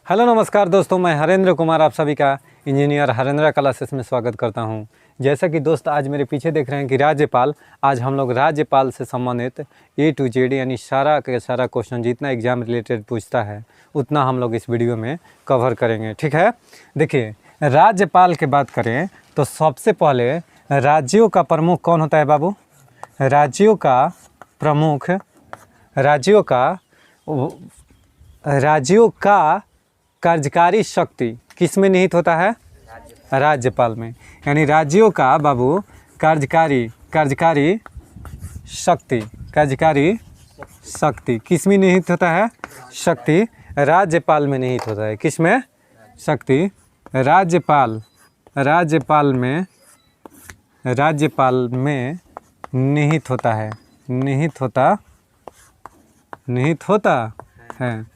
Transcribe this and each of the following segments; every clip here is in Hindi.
हेलो नमस्कार दोस्तों, मैं हरेंद्र कुमार आप सभी का इंजीनियर हरेंद्र क्लासेस में स्वागत करता हूं। जैसा कि दोस्त आज मेरे पीछे देख रहे हैं कि राज्यपाल, आज हम लोग राज्यपाल से संबंधित A to Z यानी सारा का सारा क्वेश्चन जितना एग्ज़ाम रिलेटेड पूछता है उतना हम लोग इस वीडियो में कवर करेंगे। ठीक है, देखिए राज्यपाल की बात करें तो सबसे पहले राज्यों का प्रमुख कौन होता है बाबू? राज्यों का प्रमुख, राज्यों का कार्यकारी शक्ति किस में निहित होता है? राज्यपाल में। यानी राज्यों का बाबू कार्यकारी शक्ति किस में निहित होता है? शक्ति राज्यपाल में निहित होता है। किस में? शक्ति राज्यपाल में निहित होता है। निहित होता है।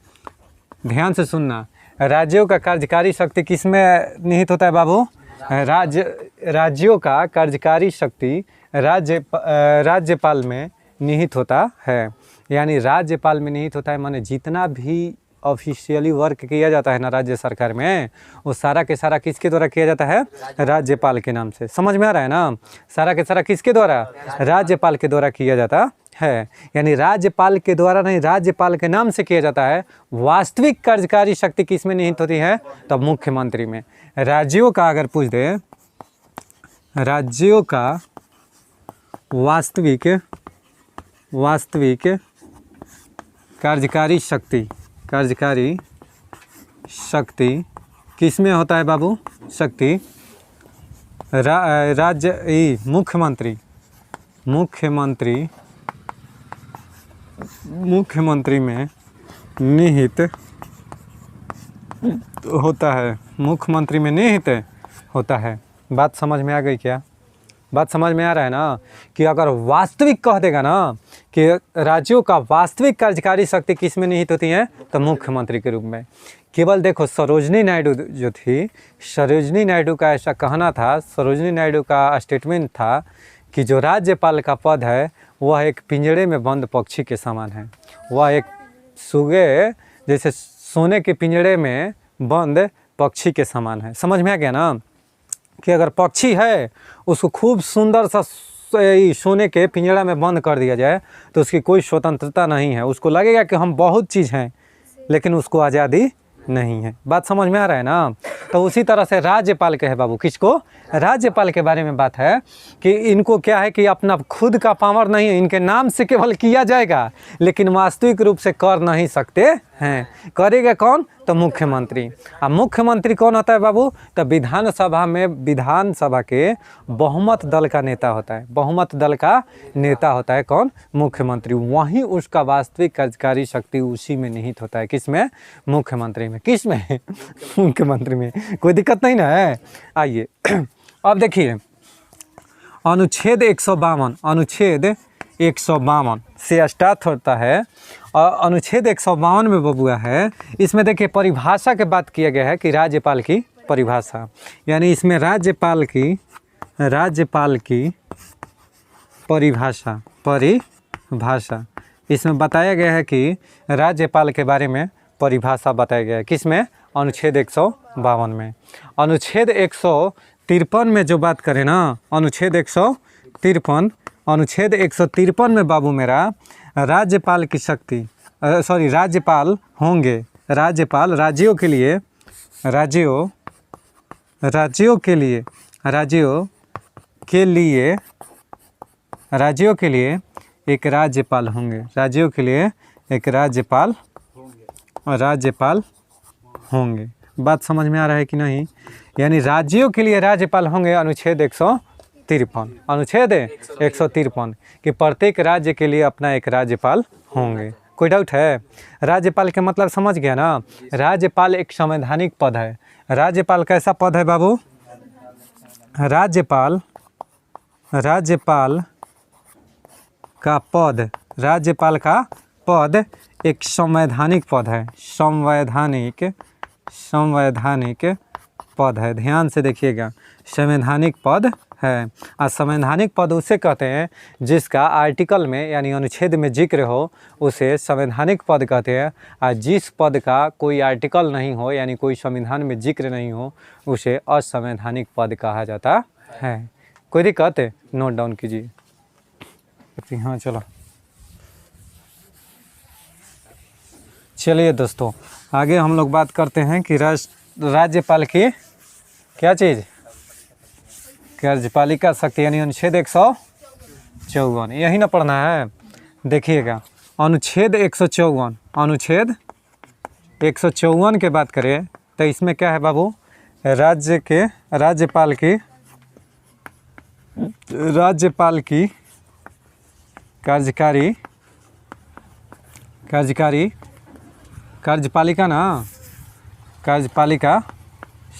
ध्यान से सुनना, राज्यों का कार्यकारी शक्ति किस में निहित होता है बाबू? राज्यों का कार्यकारी शक्ति राज्यपाल में निहित होता है। यानी राज्यपाल में निहित होता है, माने जितना भी ऑफिशियली वर्क किया जाता है ना राज्य सरकार में, वो सारा के सारा किसके द्वारा किया जाता है? राज्यपाल के नाम से। समझ में आ रहा है ना? सारा के सारा किसके द्वारा? राज्यपाल के द्वारा किया जाता है। यानी राज्यपाल के द्वारा नहीं, राज्यपाल के नाम से किया जाता है। वास्तविक कार्यकारी शक्ति किस में निहित होती है? तब मुख्यमंत्री में। राज्यों का अगर पूछ दे, राज्यों का वास्तविक कार्यकारी शक्ति किस में होता है बाबू? शक्ति मुख्यमंत्री में निहित होता है। मुख्यमंत्री में निहित होता है। बात समझ में आ गई क्या? बात समझ में आ रहा है ना? कि अगर वास्तविक कह देगा ना कि राज्यों का वास्तविक कार्यकारी शक्ति किस में निहित होती है, तो मुख्यमंत्री के रूप में। केवल देखो सरोजनी नायडू जो थी, सरोजनी नायडू का ऐसा कहना था, सरोजनी नायडू का स्टेटमेंट था कि जो राज्यपाल का पद है वह एक पिंजड़े में बंद पक्षी के समान है। वह एक सुगे जैसे सोने के पिंजड़े में बंद पक्षी के समान है। समझ में आ गया ना? कि अगर पक्षी है उसको खूब सुंदर सा सोने के पिंजड़ा में बंद कर दिया जाए तो उसकी कोई स्वतंत्रता नहीं है। उसको लगेगा कि हम बहुत चीज़ हैं, लेकिन उसको आज़ादी नहीं है। बात समझ में आ रहा है ना? तो उसी तरह से राज्यपाल के है बाबू। किसको? राज्यपाल के बारे में बात है कि इनको क्या है कि अपना खुद का पावर नहीं है, इनके नाम से केवल किया जाएगा, लेकिन वास्तविक रूप से कर नहीं सकते हैं। करेगा कौन? तो मुख्यमंत्री। अब मुख्यमंत्री कौन होता है बाबू? तो विधानसभा के बहुमत दल का नेता होता है। बहुमत दल का नेता होता है कौन? मुख्यमंत्री। वहीं उसका वास्तविक कार्यकारी शक्ति उसी में निहित होता है। किस में? मुख्यमंत्री में। किस में? मुख्यमंत्री में। कोई दिक्कत नहीं ना है? आइए अब देखिए अनुच्छेद 152 से स्टार्ट होता है और अनुच्छेद 152 में बबुआ है। इसमें देखिए परिभाषा के बात किया गया है कि राज्यपाल की परिभाषा, यानी इसमें राज्यपाल की परिभाषा इसमें बताया गया है कि राज्यपाल के बारे में परिभाषा बताया गया है। किस में? अनुच्छेद 152 में। अनुच्छेद 153 में जो बात करें ना, अनुच्छेद 153 में बाबू मेरा राज्यपाल की शक्ति राज्यपाल होंगे। राज्यपाल राज्यों के लिए एक राज्यपाल होंगे। राज्यों के लिए एक राज्यपाल होंगे। बात समझ में आ रहा है कि नहीं? यानी राज्यों के लिए राज्यपाल होंगे। अनुच्छेद 153 कि प्रत्येक राज्य के लिए अपना एक राज्यपाल होंगे। कोई डाउट है? राज्यपाल के मतलब समझ गया ना? राज्यपाल एक संवैधानिक पद है। राज्यपाल कैसा पद है बाबू? राज्यपाल का पद एक संवैधानिक पद है। संवैधानिक पद है। ध्यान से देखिएगा, संवैधानिक पद है। और संवैधानिक पद उसे कहते हैं जिसका आर्टिकल में यानी अनुच्छेद में जिक्र हो, उसे संवैधानिक पद कहते हैं। और जिस पद का कोई आर्टिकल नहीं हो यानी कोई संविधान में जिक्र नहीं हो, उसे असंवैधानिक पद कहा जाता है। कोई दिक्कत है? नोट डाउन कीजिए। हाँ चलो, चलिए दोस्तों, आगे हम लोग बात करते हैं कि राज्यपाल की क्या चीज़, कार्यपालिका शक्ति यानी अनुच्छेद 154, यही ना पढ़ना है। देखिएगा, अनुच्छेद 154, अनुच्छेद 154 के बात करें तो इसमें क्या है बाबू, राज्यपाल की कार्यपालिका ना, कार्यपालिका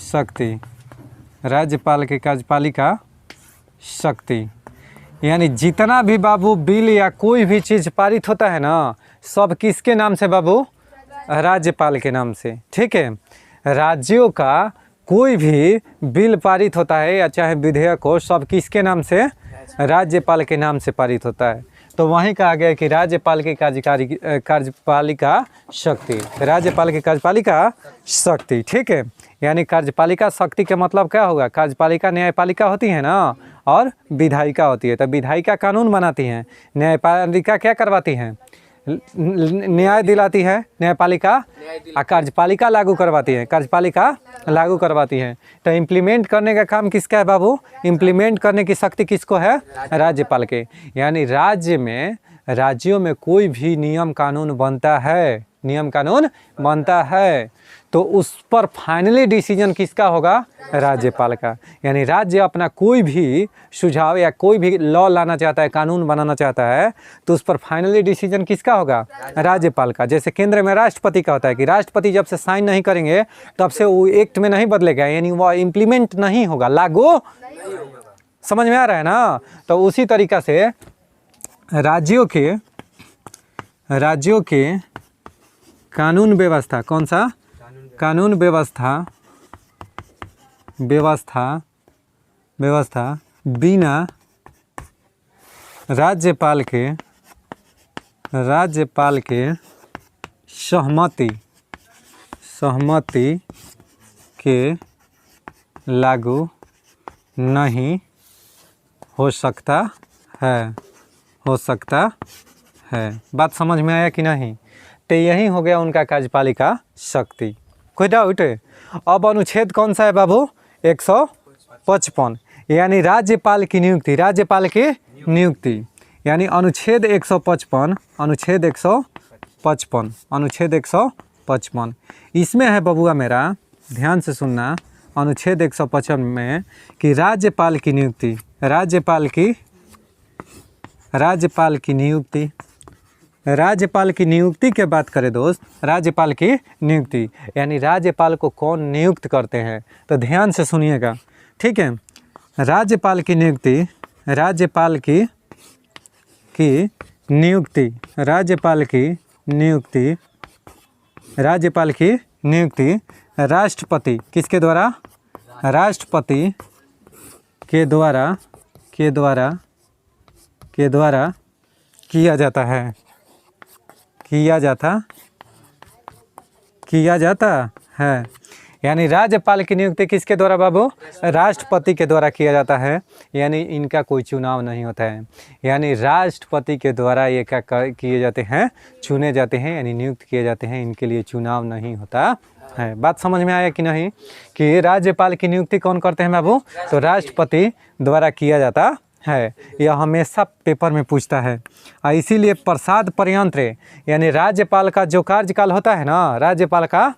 शक्ति, राज्यपाल की कार्यपालिका शक्ति यानी जितना भी बाबू बिल या कोई भी चीज़ पारित होता है ना, सब किसके नाम से बाबू, राज्यपाल के नाम से। ठीक है, राज्यों का कोई भी बिल पारित होता है या चाहे विधेयक हो, सब किसके नाम से, राज्यपाल के नाम से पारित होता है। तो वहीं कहा गया कि राज्यपाल की कार्यपालिका शक्ति, राज्यपाल की कार्यपालिका शक्ति। ठीक है, यानी कार्यपालिका शक्ति का मतलब क्या होगा, कार्यपालिका न्यायपालिका होती है ना और विधायिका होती है। तो विधायिका कानून बनाती हैं, न्यायपालिका क्या करवाती हैं, न्याय दिलाती है न्यायपालिका, और कार्यपालिका लागू करवाती है, कार्यपालिका लागू करवाती है। तो इम्प्लीमेंट करने का काम किसका है बाबू, इम्प्लीमेंट करने की शक्ति किसको है, राज्यपाल के। यानी राज्यों में कोई भी नियम कानून बनता है तो उस पर फाइनली डिसीजन किसका होगा, राज्यपाल का। यानी राज्य अपना कोई भी सुझाव या कोई भी लॉ लाना चाहता है, कानून बनाना चाहता है, तो उस पर फाइनली डिसीजन किसका होगा, राज्यपाल का। जैसे केंद्र में राष्ट्रपति का होता है कि राष्ट्रपति जब से साइन नहीं करेंगे तब से वो एक्ट में नहीं बदलेगा, यानी वो इम्प्लीमेंट नहीं होगा, लागू समझ में आ रहा है ना। तो उसी तरीक़ा से राज्यों के कानून व्यवस्था, कौन सा कानून व्यवस्था बिना राज्यपाल के सहमति के लागू नहीं हो सकता है। बात समझ में आया कि नहीं? तो यही हो गया उनका कार्यपालिका शक्ति। कोई डाउट है? अब अनुच्छेद कौन सा है बाबू, 155, यानी राज्यपाल की नियुक्ति, यानी अनुच्छेद 155, इसमें है बबुआ मेरा, ध्यान से सुनना, अनुच्छेद 155 में कि राज्यपाल की नियुक्ति के बात करें दोस्त, राज्यपाल की नियुक्ति यानी राज्यपाल को कौन नियुक्त करते हैं, तो ध्यान से सुनिएगा। ठीक है, राज्यपाल की नियुक्ति राष्ट्रपति किसके द्वारा, राष्ट्रपति के द्वारा किया जाता है। यानी राज्यपाल की नियुक्ति किसके द्वारा बाबू, राष्ट्रपति के द्वारा किया जाता है। यानी इनका कोई चुनाव नहीं होता है, यानी राष्ट्रपति के द्वारा ये क्या किए जाते हैं, चुने जाते हैं, यानी नियुक्त किए जाते हैं, इनके लिए चुनाव नहीं होता है। बात समझ में आया कि नहीं, कि राज्यपाल की नियुक्ति कौन करते हैं बाबू, तो राष्ट्रपति द्वारा किया जाता है। यह हमेशा पेपर में पूछता है। और इसीलिए प्रसाद पर्यंत्र यानी राज्यपाल का जो कार्यकाल होता है ना, राज्यपाल का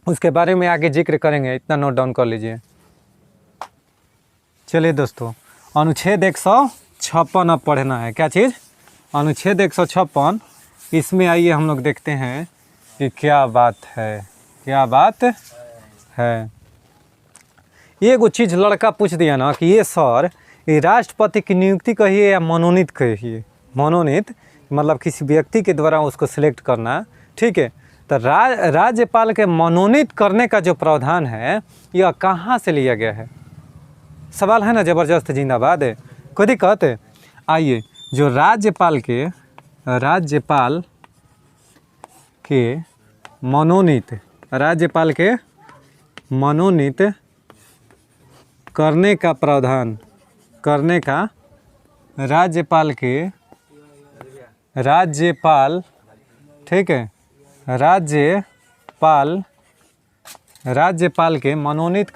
उसके बारे में आगे जिक्र करेंगे, इतना नोट डाउन कर लीजिए। चलिए दोस्तों, अनुच्छेद 156 अब पढ़ना है। क्या चीज़, अनुच्छेद 156, इसमें आइए हम लोग देखते हैं कि क्या बात है। ये कुछ चीज़ लड़का पूछ दिया ना कि ये सर, ये राष्ट्रपति की नियुक्ति कहिए या मनोनीत कहिए, मनोनीत मतलब किसी व्यक्ति के द्वारा उसको सिलेक्ट करना। ठीक है, तो राज्यपाल के मनोनीत करने का जो प्रावधान है, यह कहाँ से लिया गया है, सवाल है ना ज़बरदस्त जिंदाबाद है, कोई दिक्कत है। आइए, जो राज्यपाल के मनोनीत करने का प्रावधान ठीक है, राज्यपाल के मनोनीत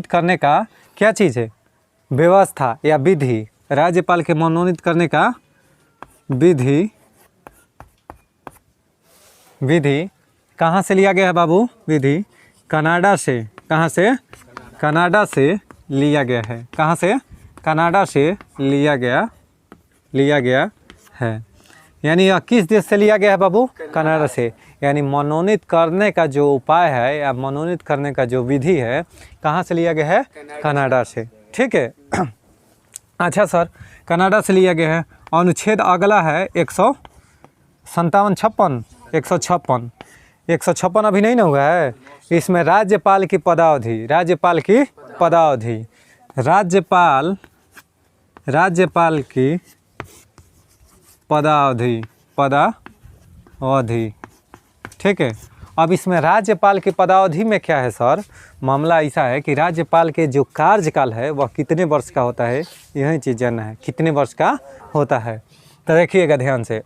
करने का क्या चीज़ है, व्यवस्था या विधि। राज्यपाल के मनोनीत करने का विधि कहाँ से लिया गया है बाबू? विधि कनाडा से। कहाँ से? कनाडा से लिया गया है। कहाँ से? कनाडा से लिया गया है। यानी यह किस देश से लिया गया है बाबू? कनाडा से। यानी मनोनीत करने का जो उपाय है या मनोनीत करने का जो विधि है कहाँ से लिया गया है? कनाडा से। ठीक है। अच्छा सर, कनाडा से लिया गया है। अनुच्छेद अगला है 156 अभी नहीं ना हुआ है। इसमें राज्यपाल की पदावधि ठीक है। अब इसमें राज्यपाल की पदावधि में क्या है सर? मामला ऐसा है कि राज्यपाल के जो कार्यकाल है वह कितने वर्ष का होता है, यही चीज़ जानना है, कितने वर्ष का होता है। तो देखिएगा ध्यान से,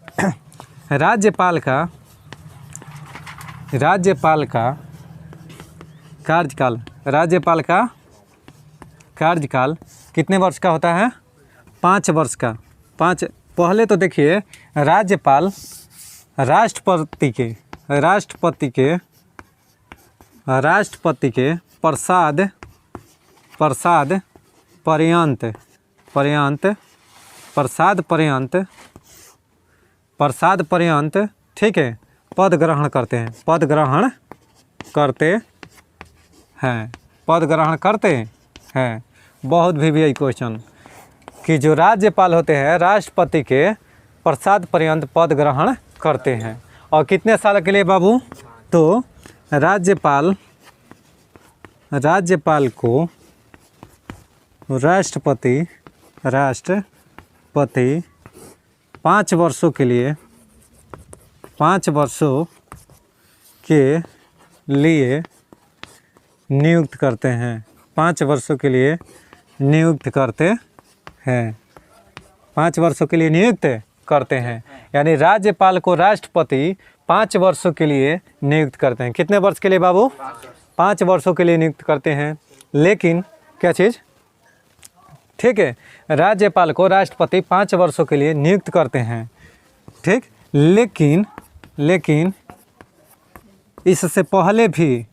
राज्यपाल का कार्यकाल कितने वर्ष का होता है? 5 वर्ष का। पहले तो देखिए, राज्यपाल राष्ट्रपति के प्रसाद पर्यंत ठीक है पद ग्रहण करते हैं। बहुत भी क्वेश्चन कि जो राज्यपाल होते हैं राष्ट्रपति के प्रसाद पर्यंत पद ग्रहण करते हैं। और कितने साल के लिए बाबू? तो राज्यपाल को राष्ट्रपति 5 वर्षों के लिए नियुक्त करते हैं। 5 वर्षों के लिए नियुक्त करते हैं। यानी राज्यपाल को राष्ट्रपति 5 वर्षों के लिए नियुक्त करते हैं। कितने वर्ष के लिए बाबू? 5 वर्षों के लिए नियुक्त करते हैं। लेकिन क्या चीज़? ठीक है, राज्यपाल को राष्ट्रपति 5 वर्षों के लिए नियुक्त करते हैं। ठीक, लेकिन इससे पहले भी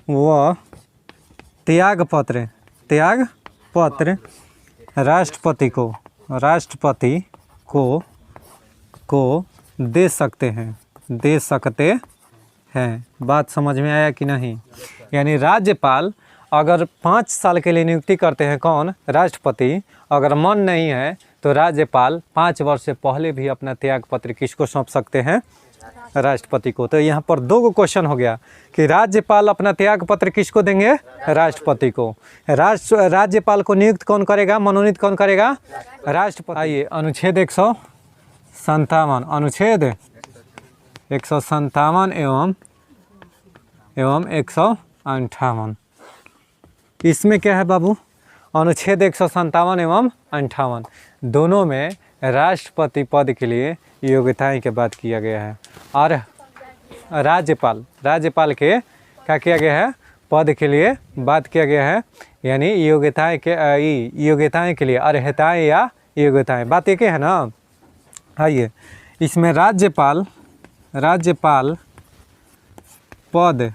वह त्याग पत्र राष्ट्रपति को दे सकते हैं। बात समझ में आया कि नहीं? यानी राज्यपाल अगर 5 साल के लिए नियुक्ति करते हैं, कौन? राष्ट्रपति। अगर मन नहीं है तो राज्यपाल 5 वर्ष से पहले भी अपना त्याग पत्र किसको सौंप सकते हैं? राष्ट्रपति को। तो यहाँ पर 2 क्वेश्चन हो गया कि राज्यपाल अपना त्याग पत्र किसको देंगे? राष्ट्रपति को। राज्यपाल को नियुक्त कौन करेगा, मनोनीत कौन करेगा? राष्ट्रपति। आइए, अनुच्छेद 157 एवं 158 इसमें क्या है बाबू? अनुच्छेद 157 एवं 58 दोनों में राष्ट्रपति पद के लिए योग्यताएं की बात किया गया है। और राज्यपाल के क्या किया गया है? पद के लिए बात किया गया है। यानी योग्यताएं के लिए अर्हताएं या योग्यताएं, बात एक है ना। आइए, इसमें राज्यपाल पद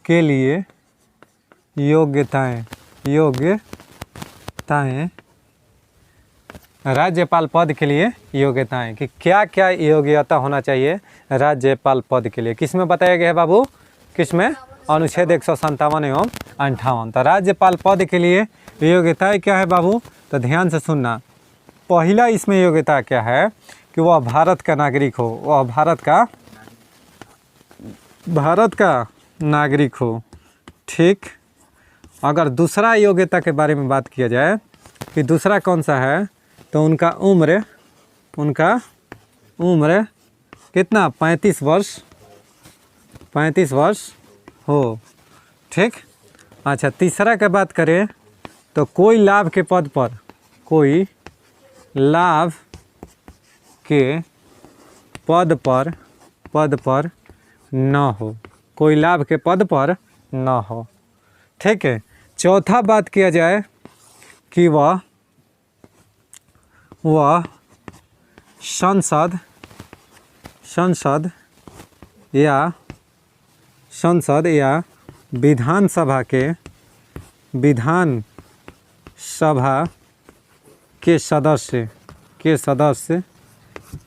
के लिए योग्यताएं राज्यपाल पद के लिए योग्यताएं कि क्या योग्यता होना चाहिए राज्यपाल पद के लिए? किस में बताया गया है बाबू? किस में? अनुच्छेद 157 एवं 58। तो राज्यपाल पद के लिए योग्यता क्या है बाबू? तो ध्यान से सुनना। पहला इसमें योग्यता क्या है कि वह भारत का नागरिक हो, वह भारत का नागरिक हो। ठीक। अगर दूसरा योग्यता के बारे में बात किया जाए कि दूसरा कौन सा है, तो उनका उम्र कितना? 35 वर्ष हो। ठीक। अच्छा, तीसरा की बात करें तो कोई लाभ के पद पर न हो, कोई लाभ के पद पर न हो। ठीक है। चौथा बात किया जाए कि वह संसद या विधानसभा के सदस्य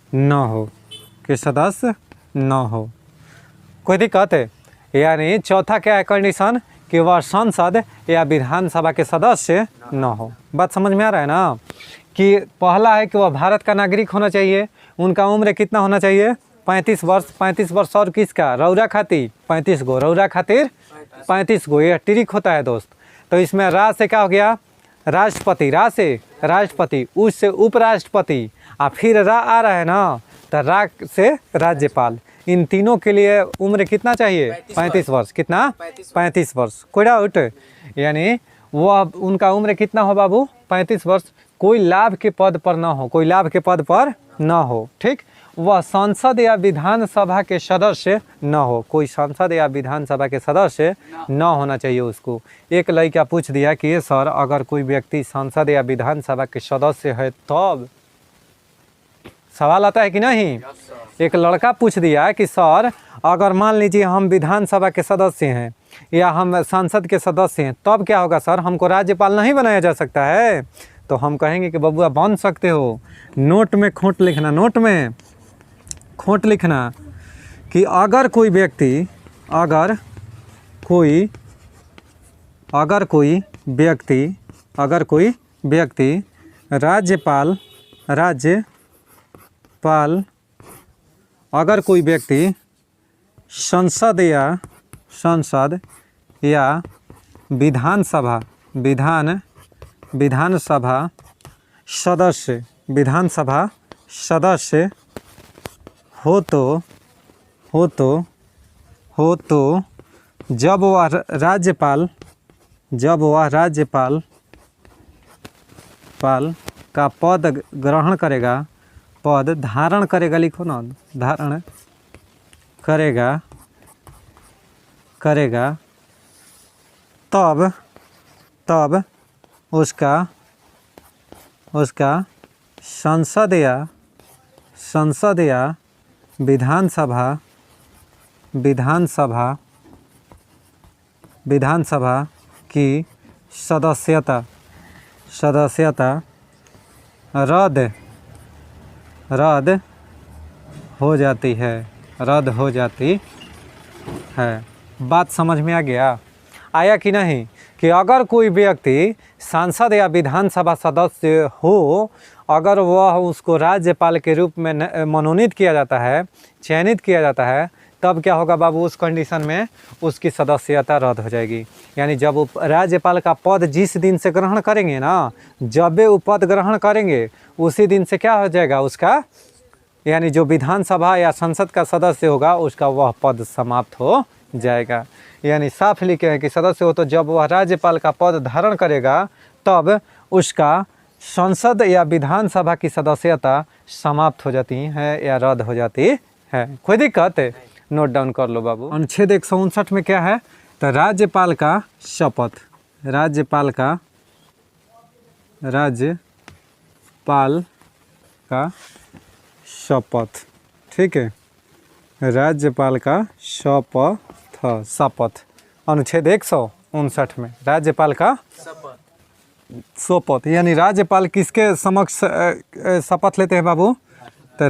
न हो। कोई दिक्कत है? यानी चौथा क्या है कंडीशन कि वह संसद या विधानसभा के सदस्य न हो। बात समझ में आ रहा है ना? कि पहला है कि वह भारत का नागरिक होना चाहिए, उनका उम्र कितना होना चाहिए? 35 वर्ष। 35 वर्ष और किसका? रौरा खातिर 35 गो, रौरा खातिर 35 गो, ये ट्रिक होता है दोस्त। तो इसमें रा से क्या हो गया? राष्ट्रपति, रा से राष्ट्रपति, उस से उपराष्ट्रपति, और फिर रा आ रहा है ना, तो रा से राज्यपाल। इन तीनों के लिए उम्र कितना चाहिए? 35 वर्ष। कितना? 35 वर्ष। कोई डाउट? यानी वह उनका उम्र कितना हो बाबू? 35 वर्ष। कोई लाभ के पद पर ना हो, कोई लाभ के पद पर ना हो। ठीक। वह संसद या विधानसभा के सदस्य न हो, कोई संसद या विधानसभा के सदस्य न होना चाहिए उसको। एक लड़का पूछ दिया कि सर अगर कोई व्यक्ति संसद या विधानसभा के सदस्य है तब, सवाल आता है कि नहीं? एक लड़का पूछ दिया कि सर अगर मान लीजिए हम विधानसभा के सदस्य हैं या हम संसद के सदस्य हैं तब क्या होगा सर? हमको राज्यपाल नहीं बनाया जा सकता है? तो हम कहेंगे कि बबुआ बन सकते हो। नोट में खोट लिखना, नोट में खोट लिखना कि अगर कोई व्यक्ति राज्यपाल अगर कोई व्यक्ति संसद या विधानसभा सदस्य हो तो जब वह राज्यपाल का पद ग्रहण करेगा, पद धारण करेगा, लिखो ना, धारण करेगा तब उसका संसद या विधानसभा की सदस्यता रद्द हो जाती है। बात समझ में आ गया? आया कि नहीं? कि अगर कोई व्यक्ति सांसद या विधानसभा सदस्य हो, अगर वह उसको राज्यपाल के रूप में मनोनीत किया जाता है, चयनित किया जाता है, तब क्या होगा बाबू? उस कंडीशन में उसकी सदस्यता रद्द हो जाएगी। यानी जब वो राज्यपाल का पद जिस दिन से ग्रहण करेंगे ना, जब वो पद ग्रहण करेंगे उसी दिन से क्या हो जाएगा उसका, यानी जो विधानसभा या संसद का सदस्य होगा उसका वह पद समाप्त हो जाएगा। यानी साफ लिखे हैं कि सदस्य हो तो जब वह राज्यपाल का पद धारण करेगा तब उसका संसद या विधानसभा की सदस्यता समाप्त हो जाती है या रद्द हो जाती है। कोई दिक्कत है? नोट डाउन कर लो बाबू। अनुच्छेद 159 में क्या है? तो राज्यपाल का शपथ। ठीक है, राज्यपाल का शपथ। अनुच्छेद 159 में राज्यपाल का शपथ, यानी राज्यपाल किसके समक्ष शपथ लेते हैं बाबू? तो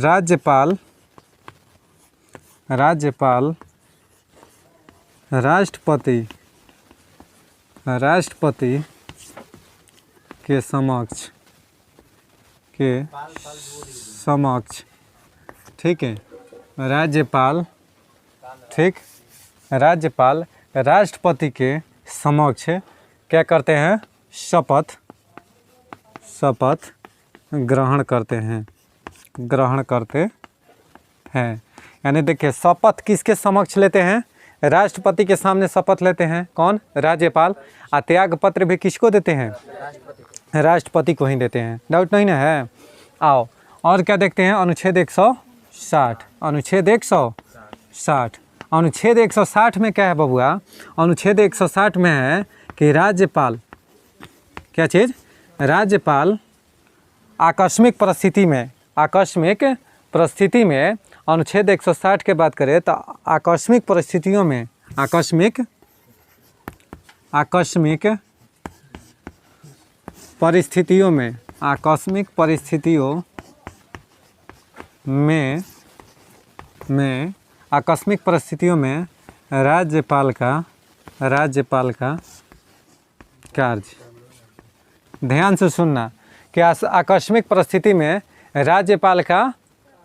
राज्यपाल राष्ट्रपति के समक्ष ठीक है राज्यपाल राष्ट्रपति के समक्ष क्या करते हैं? शपथ ग्रहण करते हैं। यानी देखिए शपथ किसके समक्ष लेते हैं? राष्ट्रपति के सामने शपथ लेते हैं। कौन? राज्यपाल। और त्याग पत्र भी किसको देते हैं? राष्ट्रपति को ही देते हैं। डाउट नहीं ना है? आओ और क्या देखते हैं? अनुच्छेद 160। अनुच्छेद 160 में क्या है बबुआ? अनुच्छेद 160 में है कि राज्यपाल क्या चीज़? राज्यपाल आकस्मिक परिस्थिति में अनुच्छेद 160 के बात करें तो आकस्मिक परिस्थितियों में राज्यपाल का कार्य, ध्यान से सुनना कि आकस्मिक परिस्थिति में राज्यपाल का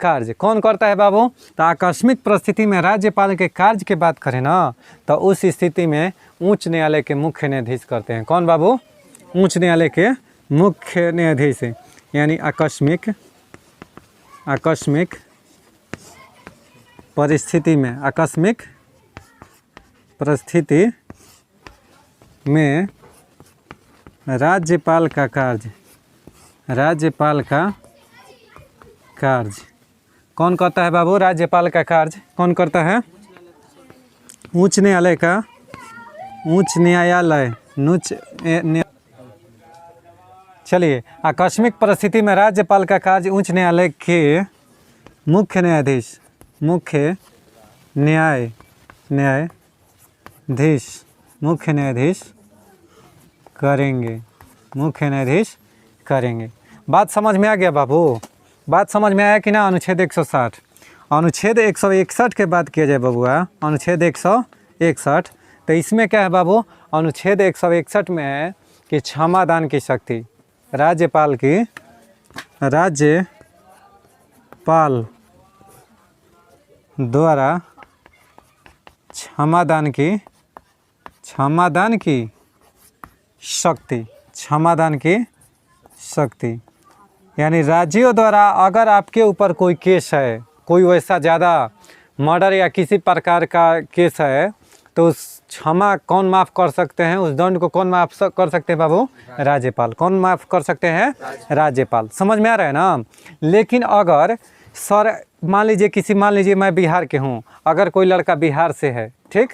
कार्य कौन करता है बाबू? तो आकस्मिक परिस्थिति में राज्यपाल के कार्य की बात करें ना तो उस स्थिति में उच्च न्यायालय के मुख्य न्यायाधीश करते हैं। कौन बाबू? उच्च न्यायालय के मुख्य न्यायाधीश। यानी आकस्मिक परिस्थिति में राज्यपाल का कार्य कौन करता है बाबू? राज्यपाल का कार्य कौन करता है? उच्च न्यायालय। चलिए, आकस्मिक परिस्थिति में राज्यपाल का कार्य उच्च न्यायालय के मुख्य न्यायाधीश करेंगे। बात समझ में आ गया बाबू? बात समझ में आया कि ना? अनुच्छेद 160। अनुच्छेद 161 के बात किया जाए बबुआ, अनुच्छेद 161, तो इसमें क्या है बाबू? अनुच्छेद 161 में है कि क्षमादान की शक्ति राज्यपाल द्वारा क्षमादान की शक्ति यानी राज्यों द्वारा अगर आपके ऊपर कोई केस है, कोई वैसा ज़्यादा मर्डर या किसी प्रकार का केस है, तो उस क्षमा कौन माफ़ कर सकते हैं? उस दंड को कौन माफ़ कर सकते हैं बाबू? राज्यपाल। कौन माफ़ कर सकते हैं? राज्यपाल। समझ में आ रहा है ना? लेकिन अगर सर मान लीजिए मैं बिहार के हूँ, अगर कोई लड़का बिहार से है, ठीक,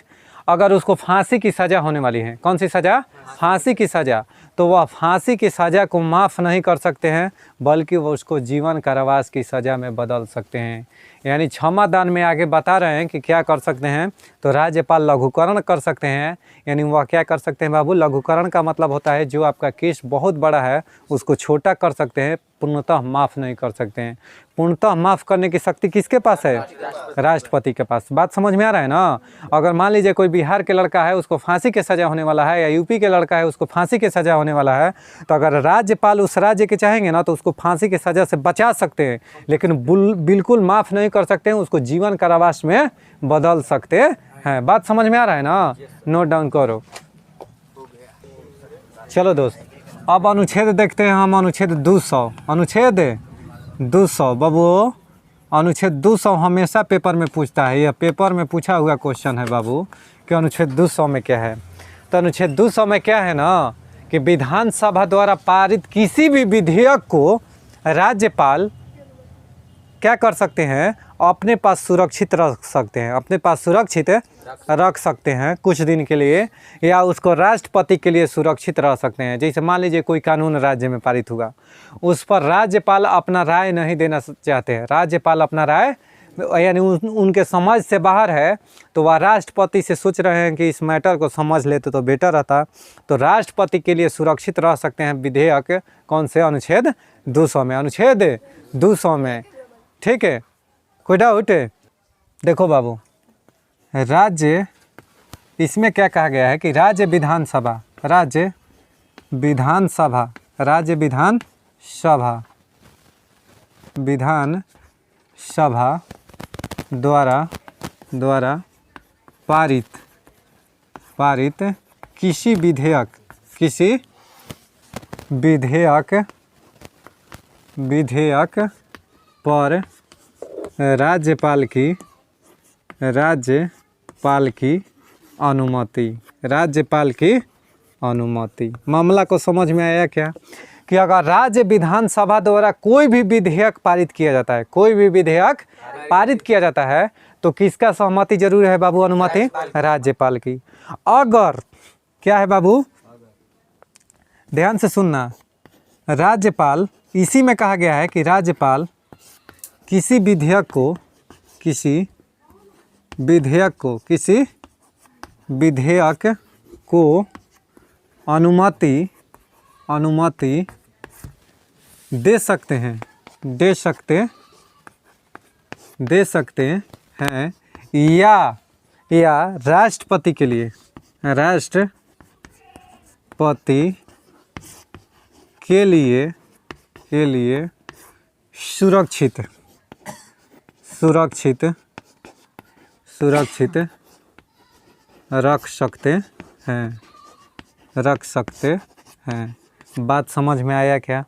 अगर उसको फांसी की सज़ा होने वाली है, कौन सी सज़ा? फांसी की सज़ा, तो वह फांसी की सज़ा को माफ़ नहीं कर सकते हैं, बल्कि वो उसको जीवन कारावास की सज़ा में बदल सकते हैं। यानी क्षमादान में आगे बता रहे हैं कि क्या कर सकते हैं? तो राज्यपाल लघुकरण कर सकते हैं। यानी वह क्या कर सकते हैं बाबू? लघुकरण का मतलब होता है जो आपका केस बहुत बड़ा है उसको छोटा कर सकते हैं, पूर्णतः माफ़ नहीं कर सकते हैं। पूर्णतः माफ़ करने की शक्ति किसके पास है? राष्ट्रपति के पास। बात समझ में आ रहा है ना? अगर मान लीजिए कोई बिहार के लड़का है, उसको फांसी की सज़ा होने वाला है, या यूपी के लड़का है, उसको फांसी की सज़ा होने वाला है, तो अगर राज्यपाल उस राज्य के चाहेंगे ना तो उसको फांसी की सज़ा से बचा सकते हैं, लेकिन बिल्कुल माफ़ नहीं कर सकते हैं, उसको जीवन कारावास में बदल सकते हैं। बात समझ में आ रहा है ना? नोट डाउन करो। चलो दोस्त, अब अनुच्छेद देखते हैं हम। अनुच्छेद 200 बाबू, अनुच्छेद 200 हमेशा पेपर में पूछता है। यह पेपर में पूछा हुआ क्वेश्चन है बाबू कि अनुच्छेद 200 में क्या है। तो अनुच्छेद 200 में क्या है ना कि विधानसभा द्वारा पारित किसी भी विधेयक को राज्यपाल क्या कर सकते हैं? अपने पास सुरक्षित रख सकते हैं कुछ दिन के लिए, या उसको राष्ट्रपति के लिए सुरक्षित रह सकते हैं। जैसे मान लीजिए कोई कानून राज्य में पारित हुआ, उस पर राज्यपाल अपना राय नहीं देना चाहते हैं, राज्यपाल अपना राय यानी उनके समझ से बाहर है, तो वह राष्ट्रपति से सोच रहे हैं कि इस मैटर को समझ लेते तो बेटर रहता, तो राष्ट्रपति के लिए सुरक्षित रह सकते हैं विधेयक। कौन से? अनुच्छेद 200 में। अनुच्छेद 200 में, ठीक है? कोई डाउट है? देखो बाबू, इसमें क्या कहा गया है कि राज्य विधानसभा द्वारा पारित किसी विधेयक पर राज्यपाल की अनुमति। मामला को समझ में आया क्या कि अगर राज्य विधानसभा द्वारा कोई भी विधेयक पारित किया जाता है तो किसका सहमति जरूर है बाबू? अनुमति राज्यपाल की। अगर क्या है बाबू, ध्यान से सुनना, राज्यपाल, इसी में कहा गया है कि राज्यपाल किसी विधेयक को अनुमति दे सकते हैं या राष्ट्रपति के लिए सुरक्षित रख सकते हैं। बात समझ में आया क्या?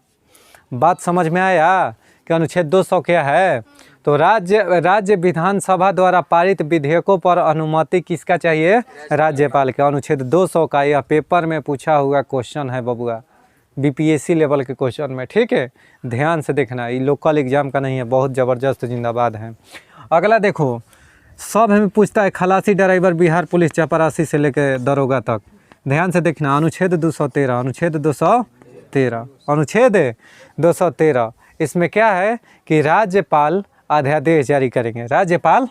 बात समझ में आया कि अनुच्छेद 200 क्या है? तो राज्य विधानसभा द्वारा पारित विधेयकों पर अनुमति किसका चाहिए? राज्यपाल के। अनुच्छेद 200 का यह पेपर में पूछा हुआ क्वेश्चन है बबुआ, बीपीएससी लेवल के क्वेश्चन में, ठीक है, ध्यान से देखना, ये लोकल एग्जाम का नहीं है, बहुत ज़बरदस्त जिंदाबाद है। अगला देखो, सब हमें पूछता है खलासी, ड्राइवर, बिहार पुलिस, चपरासी से लेकर दरोगा तक। ध्यान से देखना, अनुच्छेद 213 इसमें क्या है कि राज्यपाल अध्यादेश जारी करेंगे। राज्यपाल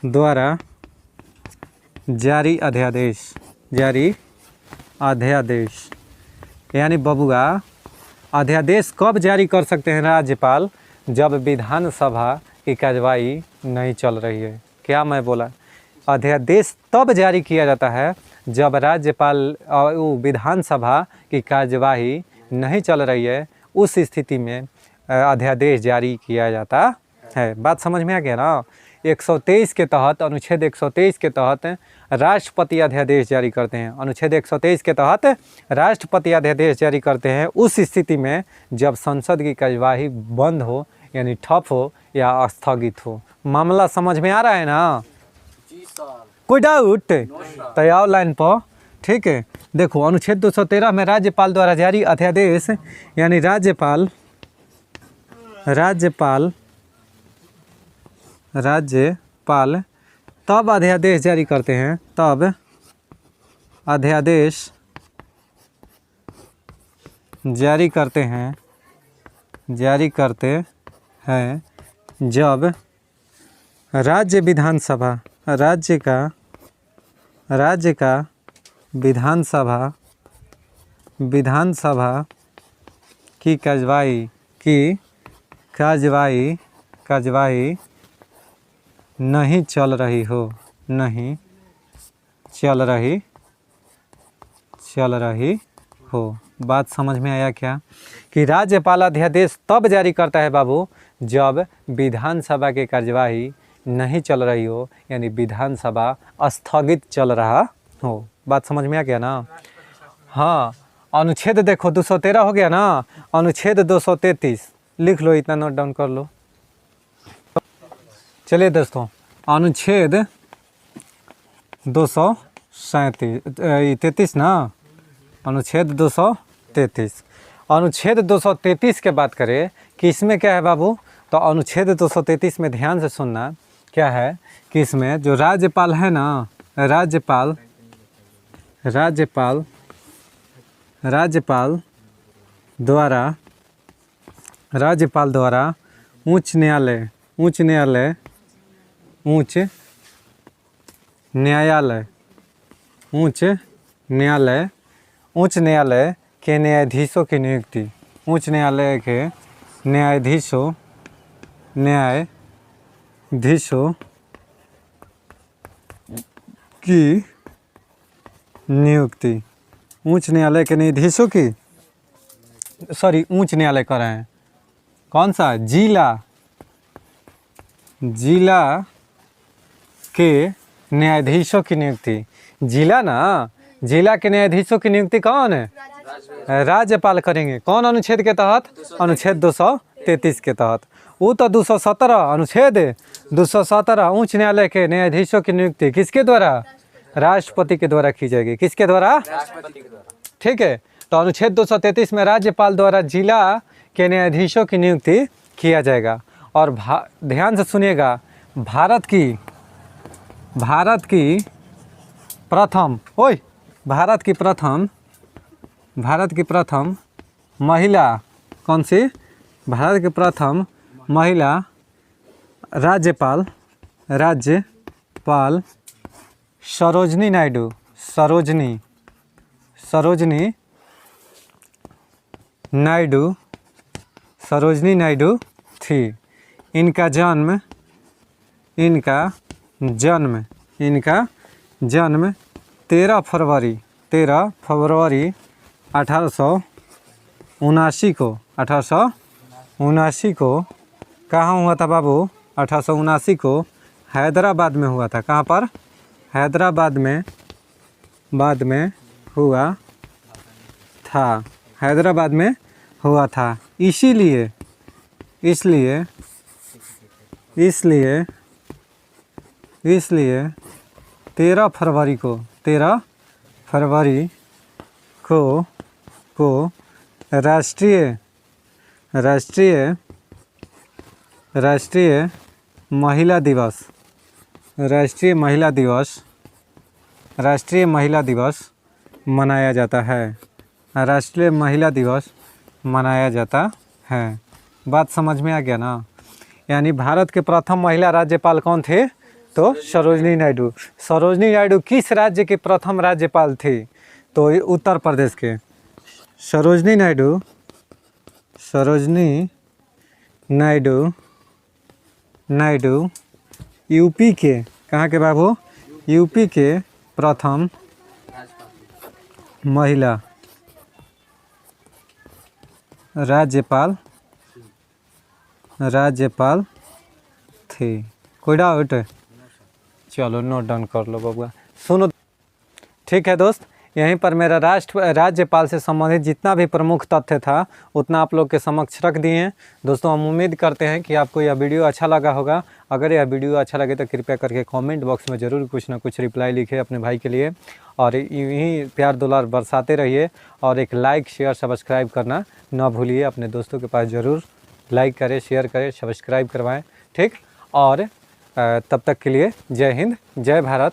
द्वारा जारी अध्यादेश यानी बबुआ, अध्यादेश कब जारी कर सकते हैं राज्यपाल? जब विधानसभा की कार्यवाही नहीं चल रही है। क्या मैं बोला? अध्यादेश तब जारी किया जाता है जब राज्यपाल विधानसभा की कार्यवाही नहीं चल रही है, उस स्थिति में अध्यादेश जारी किया जाता है। बात समझ में आ गया ना? 123 के तहत, अनुच्छेद 123 के तहत राष्ट्रपति अध्यादेश जारी करते हैं। अनुच्छेद 123 के तहत राष्ट्रपति अध्यादेश जारी करते हैं उस स्थिति में जब संसद की कार्यवाही बंद हो, यानी ठप हो या स्थगित हो। मामला समझ में आ रहा है ना? जी सर। कोई डाउट? तो आओ लाइन पर, ठीक है। देखो, अनुच्छेद 213 में राज्यपाल द्वारा जारी अध्यादेश यानी राज्यपाल तब अध्यादेश जारी करते हैं, जब राज्य का विधानसभा की कार्यवाही नहीं चल रही हो। बात समझ में आया क्या कि राज्यपाल अध्यादेश तब जारी करता है बाबू जब विधानसभा की कार्यवाही नहीं चल रही हो, यानी विधानसभा स्थगित चल रहा हो। बात समझ में आ गया ना? हाँ, अनुच्छेद देखो 213 हो गया ना, अनुच्छेद 233 लिख लो, इतना नोट डाउन कर लो। चलिए दोस्तों, अनुच्छेद 233 ना, अनुच्छेद 233 के बात करें कि इसमें क्या है बाबू? तो अनुच्छेद 233 में ध्यान से सुनना, क्या है कि इसमें जो राज्यपाल है ना, राज्यपाल द्वारा उच्च न्यायालय के न्यायाधीशों की नियुक्ति, उच्च न्यायालय के न्यायाधीशों की नियुक्ति, उच्च न्यायालय के न्यायाधीशों की, सॉरी उच्च न्यायालय कर रहे हैं, कौन सा, जिला के न्यायाधीशों की नियुक्ति। जिला ना, जिला के न्यायाधीशों की नियुक्ति कौन है, राज्यपाल करेंगे। कौन अनुच्छेद के तहत, अनुच्छेद 233 के तहत। वो तो 217 अनुच्छेद 217 उच्च न्यायालय के न्यायाधीशों की नियुक्ति किसके द्वारा, राष्ट्रपति के द्वारा की जाएगी। किसके द्वारा, ठीक है। तो अनुच्छेद 233 में राज्यपाल द्वारा जिला के न्यायाधीशों की नियुक्ति किया जाएगा। और ध्यान से सुनिएगा, भारत की प्रथम महिला कौन सी, भारत की प्रथम महिला राज्यपाल सरोजनी नायडू थी। इनका जन्म 13 फरवरी 1879 को कहाँ हुआ था बाबू, 1879 को हैदराबाद में हुआ था। कहाँ पर, हैदराबाद में हुआ था। इसीलिए 13 फरवरी को राष्ट्रीय महिला दिवस मनाया जाता है। राष्ट्रीय महिला दिवस मनाया जाता है। बात समझ में आ गया ना। यानी भारत के प्रथम महिला राज्यपाल कौन थे, तो सरोजनी नायडू किस राज्य के प्रथम राज्यपाल थे, तो उत्तर प्रदेश के। सरोजनी नायडू यूपी के, कहाँ के बाबू, यूपी के प्रथम महिला राज्यपाल थे। कोई डाउट, चलो नोट डाउन कर लो बबुआ। सुनो, ठीक है दोस्त, यहीं पर मेरा राज्यपाल से संबंधित जितना भी प्रमुख तथ्य था उतना आप लोग के समक्ष रख दिए हैं। दोस्तों हम उम्मीद करते हैं कि आपको यह वीडियो अच्छा लगा होगा। अगर यह वीडियो अच्छा लगे तो कृपया करके कमेंट बॉक्स में ज़रूर कुछ ना कुछ रिप्लाई लिखे अपने भाई के लिए, और यहीं प्यार दुलार बरसाते रहिए। और एक लाइक शेयर सब्सक्राइब करना ना भूलिए। अपने दोस्तों के पास ज़रूर लाइक करें, शेयर करें, सब्सक्राइब करवाएँ, ठीक। और तब तक के लिए जय हिंद, जय भारत,